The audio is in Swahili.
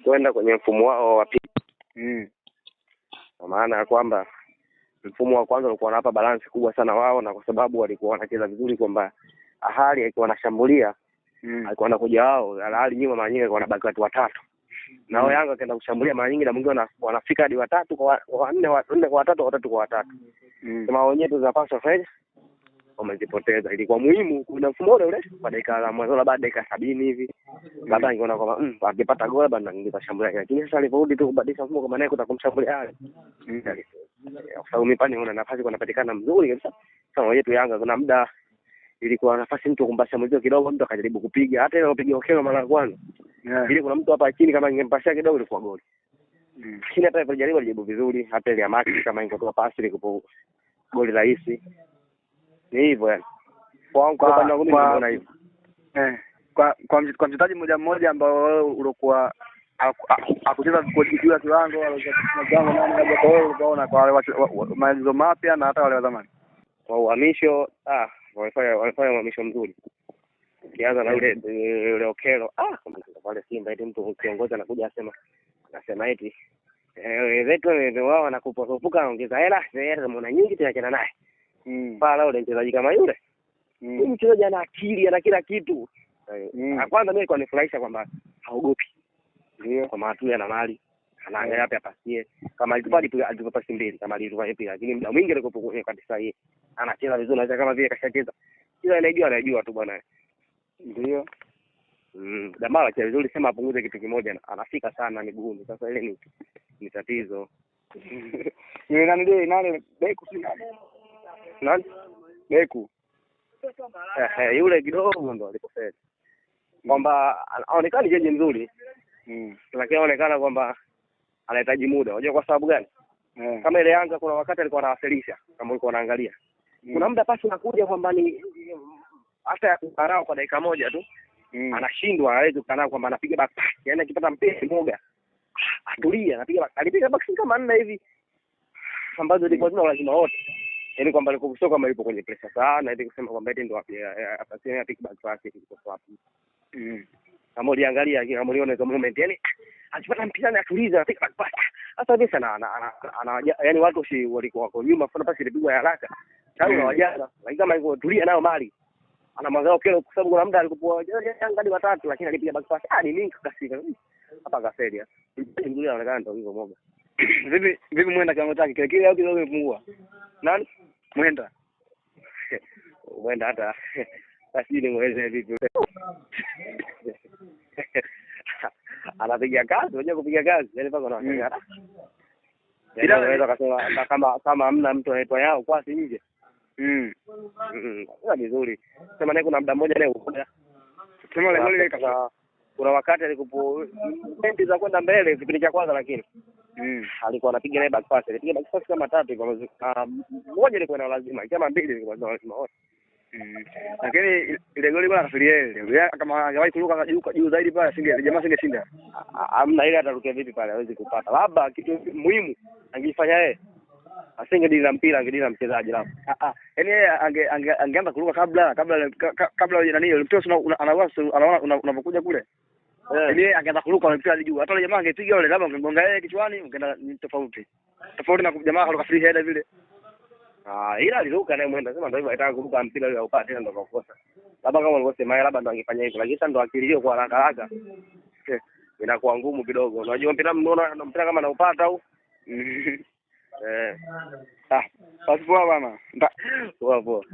kwenda kwenye mfumo wao wa pili. Kwa maana ya kwamba mfumo wa kwanza ulikuwa unapa balance kubwa sana wao, na kwa sababu walikuwa wanacheza vizuri kwamba Ahali alikuwa anashambulia, alikuwa anakuja wao, Ahali nyuma mara nyingi alikuwa anabaki watu watatu. Nao Yanga akaenda kushambulia mara nyingi na mwingine wanafika hadi watatu kwa nne kwa watatu kwa watatu. Kama wenyewe tunapaswa fanya wamezipoteza. Ilikuwa muhimu kuna mfumo ule kwa dakika za mwanzo, labda dakika 70 hivi. Labda ningeona kwamba akipata goli bado ningeshambulia. Lakini sasa aliporudi tu kubadilisha mfumo, kama naye kutakumshambulia Ahali. Kwa sababu mipani una nafasi kunapatikana mzuri kabisa. Sasa wenyewe tu Yanga kuna muda ilikuwa nafasi mtu kumbasha mzio kidogo, mtu akajaribu kupiga, hata ile kupiga okelo mara ya kwanza. Ili kuna mtu hapa chini kama ingempashia kidogo ilikuwa goli. Lakini hata alijaribu vizuri, hata ile ya Max kama ingetoa pasi ilikuwa goli rahisi. Ni hivyo yani. Kwa naona hivyo. Kwa mchezaji mmoja ambao wewe ulikuwa akucheza kwa kiwango wala kwa kiwango nani labda kwa wewe unaona kwa wale maagizo mapya na hata wale wa zamani. Kwa uhamisho walifanya uhamisho mzuri. Kianza na ule Okelo pale Simba eti mtu kiongozi anakuja anasema eti zetu wao wanakupofuka anaongeza hela mwana nyingi tunachana naye. Pala ule mchezaji kama yule. Huyu mchezaji ana akili, ana kila kitu. Kwanza mimi kwa nifurahisha kwamba haogopi. Ndio kwa maana tu ana mali. Anaangalia hapa pasie. Kama alitupa pasi mbili kama alitupa pia. Lakini muda mwingi alikuwa kwenye kabisa yeye. Anacheza vizuri, anacheza kama vile kashacheza. Kila anajua tu bwana. Ndio. Jamaa anacheza vizuri, sema apunguze kitu kimoja, anafika sana miguuni. Sasa ile ni tatizo. Ni nani Beku si nani? Beku. Yule kidogo ndo alikosea. Kwamba aonekana jeje mzuri. Lakini aonekana kwamba anahitaji muda. Unajua kwa sababu gani? Kama ile Yanga kuna wakati alikuwa anawasilisha, kama ulikuwa unaangalia. Kuna muda pasi nakuja kwamba ni hata ya kukarao kwa dakika moja tu. Anashindwa hawezi kukanao kwamba anapiga back pass. Yaani akipata mpira moga atulia, alipiga back kama 4 hivi. Ambazo ilikuwa zina lazima wote. Yaani kwamba alikuwa sio kama yupo kwenye pressure sana, ili kusema kwamba eti ndo apasini apiga back pass ilikuwa wapi. Kama uliangalia kama uliona hizo moment, yani akipata mpira na atuliza apiga back pass. Sasa hivi sana yani watu walikuwa wako nyuma, funa pasi ilipigwa haraka. Sasa unawajaza, lakini kama iko tulia nayo mali. Anamwangalia Okelo kwa sababu kuna muda alikuwa Yanga hadi watatu, lakini alipiga back pass. Ni mingi kasika. Hapa kasedia. Ndio anaonekana ndio hivyo moga. Vipi Mwenda kiwango chake kile au kidogo imepungua? Nani? Mwenda hata basi ni mweze vipi. Anapiga kazi, unajua kupiga kazi, yani paka unaangalia. Ila unaweza kusema kama hamna mtu anaitwa yao kwa si nje. Ni vizuri. Sema naye kuna muda mmoja leo ukoja. Sema leo kuna wakati alikupo pointi za kwenda mbele kipindi cha kwanza, lakini alikuwa anapiga naye back pass. Alipiga back pass kama 3 kwa moja ilikuwa na lazima, kama 2 ilikuwa na lazima wote. Lakini ile goli bwana kafiria ile. Kama angewahi kuruka juu zaidi pale jamaa singeshinda. Hamna ile atarukia vipi pale hawezi kupata. Labda kitu muhimu angefanya yeye. Asingedili na mpira, angedili na mchezaji labda. Yaani yeye angeanza kuruka kabla nani ile mtoto anaona unapokuja kule. Yaani yeye angeanza kuruka na mpira juu. Hata yule jamaa angepiga yule labda ungegonga yeye kichwani, ungeenda tofauti. Tofauti na jamaa akaruka free header vile. Ila aliruka naye Mwenda, sema ndio hivyo anataka kuruka mpira yule upate tena ndio kakosa. Labda kama alivyosema labda ndo angefanya hivyo, lakini sasa ndo akili hiyo kwa haraka. Inakuwa ngumu kidogo. Unajua mpira mnaona mpira kama anaupata au? Basi poa bana. Poa.